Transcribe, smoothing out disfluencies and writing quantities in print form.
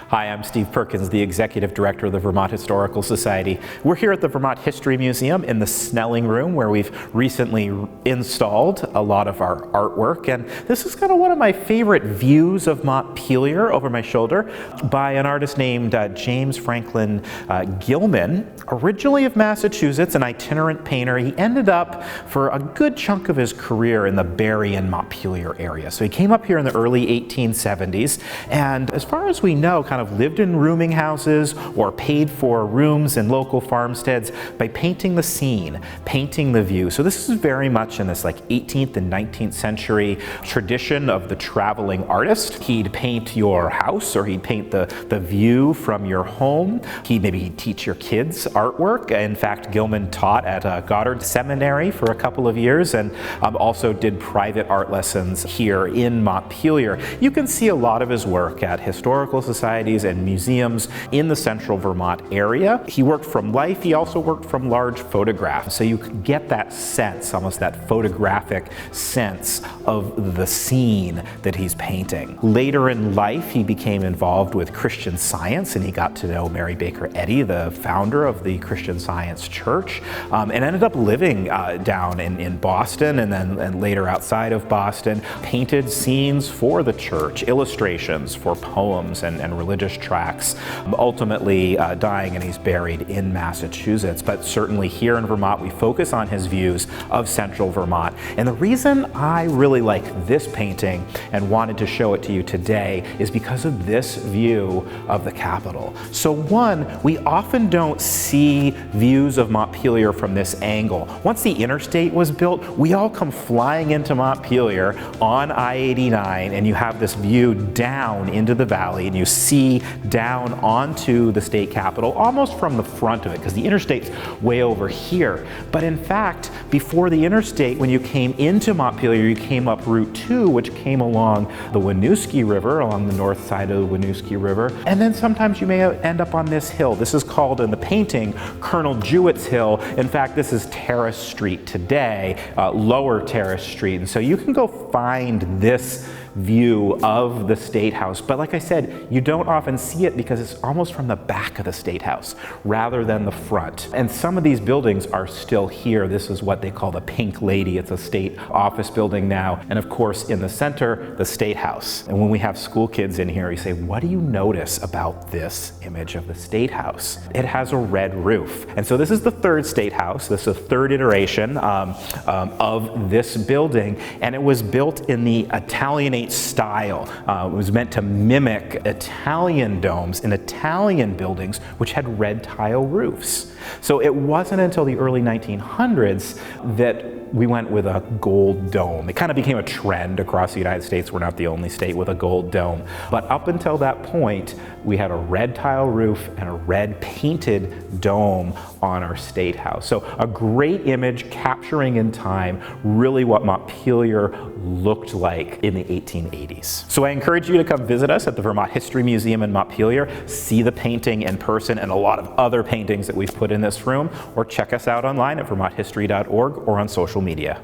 Hi, I'm Steve Perkins, the Executive Director of the Vermont Historical Society. We're here at the Vermont History Museum in the Snelling Room, where we've recently installed a lot of our artwork. And this is kind of one of my favorite views of Montpelier over my shoulder by an artist named James Franklin Gilman, originally of Massachusetts, an itinerant painter. He ended up for a good chunk of his career in the Barre and Montpelier area. So he came up here in the early 1870s, and as far as we know, kind of lived in rooming houses or paid for rooms in local farmsteads by painting the scene, painting the view. So this is very much in this like 18th and 19th century tradition of the traveling artist. He'd paint your house, or he'd paint the view from your home. He'd teach your kids artwork. In fact, Gilman taught at Goddard Seminary for a couple of years, and also did private art lessons here in Montpelier. You can see a lot of his work at historical societies and museums in the Central Vermont area. He worked from life. He also worked from large photographs. So you could get that sense, almost that photographic sense of the scene that he's painting. Later in life, he became involved with Christian Science, and he got to know Mary Baker Eddy, the founder of the Christian Science Church, and ended up living down in Boston, and then later outside of Boston. Painted scenes for the church, illustrations for poems and religious tracts, ultimately dying, and he's buried in Massachusetts. But certainly here in Vermont, we focus on his views of Central Vermont. And the reason I really like this painting and wanted to show it to you today is because of this view of the Capitol. So one, we often don't see views of Montpelier from this angle. Once the interstate was built, we all come flying into Montpelier on I-89, and you have this view down into the valley, and you see down onto the state capitol almost from the front of it, because the interstate's way over here. But in fact, before the interstate, when you came into Montpelier, you came up Route 2, which came along the Winooski River, along the north side of the Winooski River. And then sometimes you may end up on this hill. This is called, in the painting, Colonel Jewett's Hill. In fact, this is Terrace Street today, Lower Terrace Street. And so you can go find this view of the State House. But like I said, you don't often see it because it's almost from the back of the State House rather than the front. And some of these buildings are still here. This is what they call the Pink Lady. It's a state office building now. And of course, in the center, the State House. And when we have school kids in here, you say, what do you notice about this image of the State House? It has a red roof. And so this is the third State House. This is the third iteration of this building. And it was built in the Italianate style. It was meant to mimic Italian domes in Italian buildings which had red tile roofs. So it wasn't until the early 1900s that we went with a gold dome. It kind of became a trend across the United States. We're not the only state with a gold dome. But up until that point, we had a red tile roof and a red painted dome on our State House. So a great image capturing in time really what Montpelier looked like in the 1880s. So I encourage you to come visit us at the Vermont History Museum in Montpelier, see the painting in person and a lot of other paintings that we've put in this room, or check us out online at vermonthistory.org or on social media.